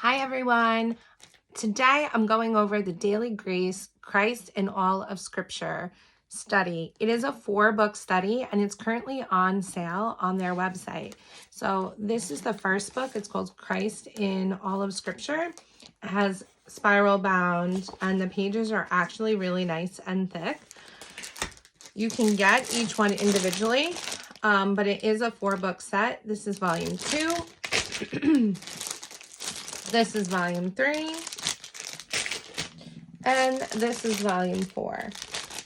Hi everyone. Today I'm going over the Daily Grace Christ in All of Scripture study. It is a 4-book study and it's currently on sale on their website. So this is the first book. It's called Christ in All of Scripture. It has spiral bound and the pages are actually really nice and thick. You can get each one individually, but it is a 4-book set. This is volume 2. This is volume 3. And this is volume 4.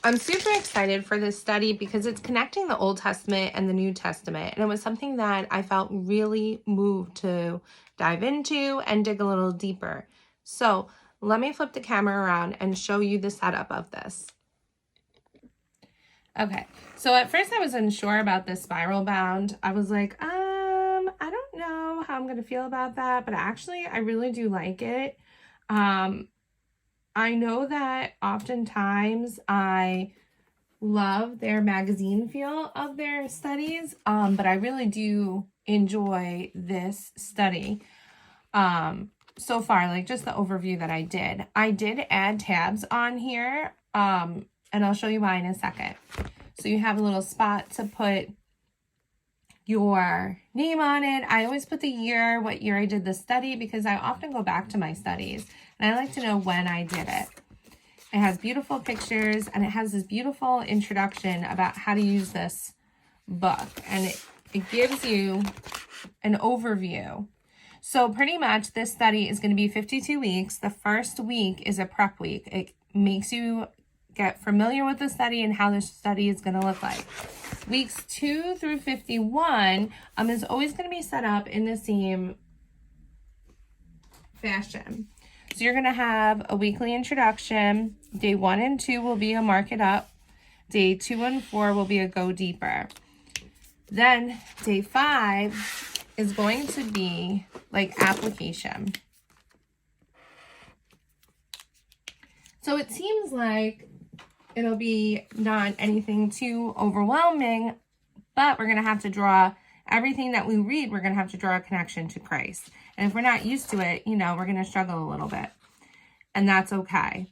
I'm super excited for this study because it's connecting the Old Testament and the New Testament. And it was something that I felt really moved to dive into and dig a little deeper. So let me flip the camera around and show you the setup of this. Okay, so at first I was unsure about this spiral bound. I was like, I don't know how I'm going to feel about that, but actually I really do like it. I know that oftentimes I love their magazine feel of their studies, but I really do enjoy this study so far, like just the overview that I did. I did add tabs on here, and I'll show you why in a second. So you have a little spot to put your name on it. I always put the year, what year I did the study, because I often go back to my studies and I like to know when I did it. It has beautiful pictures and it has this beautiful introduction about how to use this book, and it gives you an overview. So pretty much this study is going to be 52 weeks. The first week is a prep week. It makes you get familiar with the study and how the study is going to look like. Weeks 2 through 51 is always going to be set up in the same fashion. So you're going to have a weekly introduction. Day 1 and 2 will be a mark it up. Day 2 and 4 will be a go deeper. Then day 5 is going to be like application. So it seems like it'll be not anything too overwhelming, but we're going to have to draw everything that we read. We're going to have to draw a connection to Christ. And if we're not used to it, we're going to struggle a little bit, and that's okay.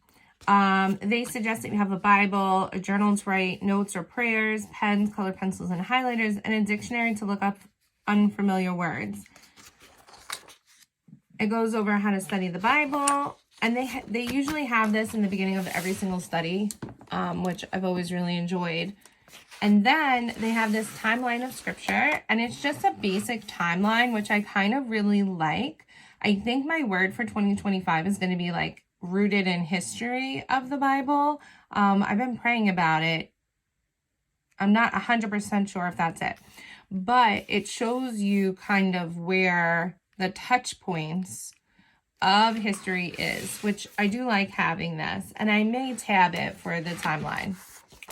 They suggest that you have a Bible, a journal to write notes or prayers, pens, colored pencils, and highlighters, and a dictionary to look up unfamiliar words. It goes over how to study the Bible, and they usually have this in the beginning of every single study, which I've always really enjoyed. And then they have this timeline of scripture, and it's just a basic timeline, which I kind of really like. I think my word for 2025 is going to be like rooted in history of the Bible. I've been praying about it. I'm not 100% sure if that's it, but it shows you kind of where the touch points of history is, which I do like having this, and I may tab it for the timeline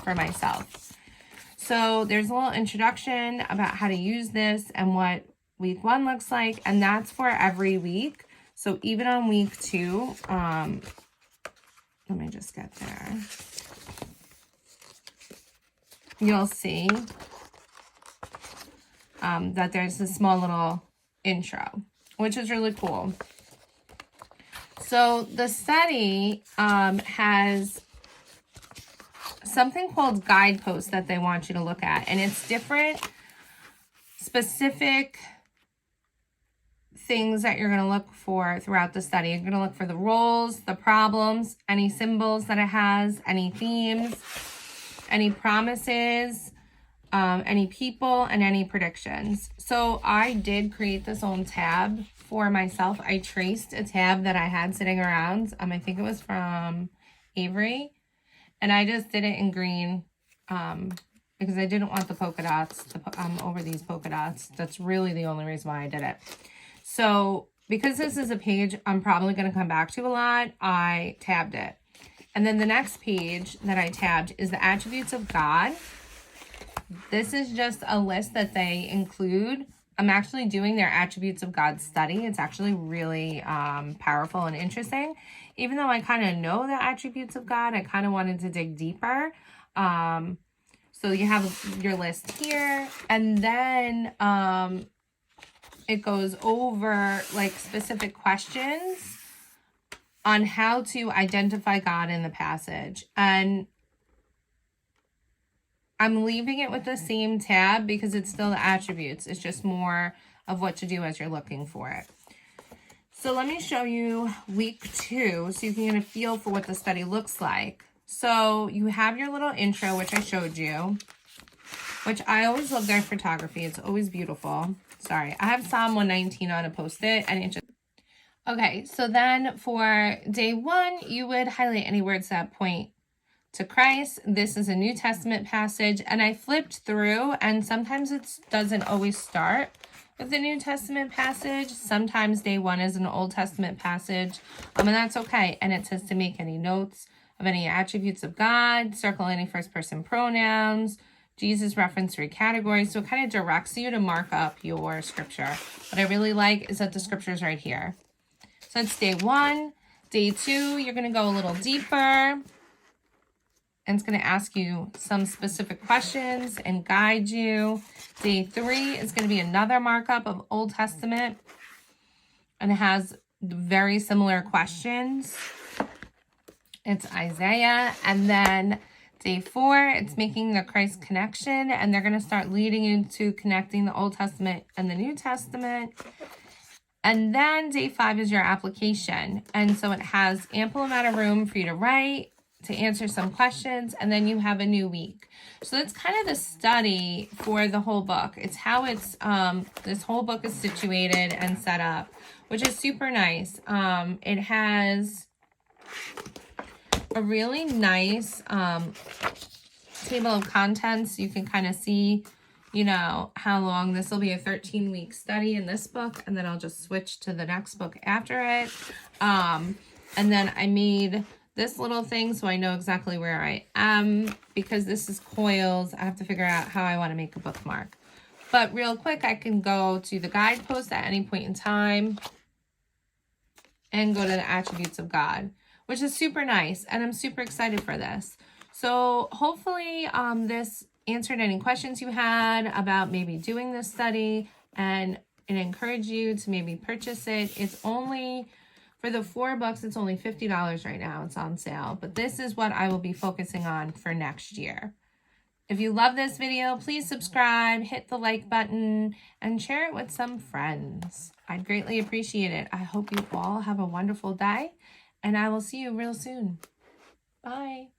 for myself. So there's a little introduction about how to use this and what week 1 looks like, and that's for every week. So even on week 2, let me just get there. You'll see that there's a small little intro, which is really cool. So the study has something called Guidepost that they want you to look at, and it's different specific things that you're going to look for throughout the study. You're going to look for the roles, the problems, any symbols that it has, any themes, any promises, any people, and any predictions. So I did create this own tab for myself. I traced a tab that I had sitting around. I think it was from Avery. And I just did it in green because I didn't want the polka dots to put over these polka dots. That's really the only reason why I did it. So because this is a page I'm probably going to come back to a lot, I tabbed it. And then the next page that I tabbed is the attributes of God. This is just a list that they include. I'm actually doing their attributes of God study. It's actually really powerful and interesting. Even though I kind of know the attributes of God, I kind of wanted to dig deeper. So you have your list here. And then it goes over like specific questions on how to identify God in the passage. And I'm leaving it with the same tab because it's still the attributes. It's just more of what to do as you're looking for it. So let me show you week 2 so you can get a feel for what the study looks like. So you have your little intro, which I showed you, which I always love their photography. It's always beautiful. Sorry, I have Psalm 119 on a post-it and it just... Okay, so then for day 1, you would highlight any words that point to Christ. This is a New Testament passage, and I flipped through, and sometimes it doesn't always start with the New Testament passage. Sometimes day 1 is an Old Testament passage, and that's okay. And it says to make any notes of any attributes of God, circle any first-person pronouns, Jesus reference 3 categories. So it kind of directs you to mark up your scripture. What I really like is that the scripture's right here. So it's day 1. Day 2, you're going to go a little deeper. And it's going to ask you some specific questions and guide you. Day 3 is going to be another markup of Old Testament. And it has very similar questions. It's Isaiah. And then day 4, it's making the Christ connection. And they're going to start leading into connecting the Old Testament and the New Testament. And then day 5 is your application. And so it has ample amount of room for you to write, to answer some questions, and then you have a new week. So that's kind of the study for the whole book. It's how it's, this whole book is situated and set up, which is super nice. It has a really nice table of contents. You can kind of see, you know, how long this will be. A 13-week study in this book, and then I'll just switch to the next book after it. And then I made this little thing so I know exactly where I am, because this is coils. I have to figure out how I want to make a bookmark. But real quick, I can go to the guidepost at any point in time and go to the attributes of God, which is super nice, and I'm super excited for this. So hopefully this answered any questions you had about maybe doing this study, and it encouraged you to maybe purchase it. It's only, for the 4 books, it's only $50 right now. It's on sale, but this is what I will be focusing on for next year. If you love this video, please subscribe, hit the like button, and share it with some friends. I'd greatly appreciate it. I hope you all have a wonderful day, and I will see you real soon. Bye.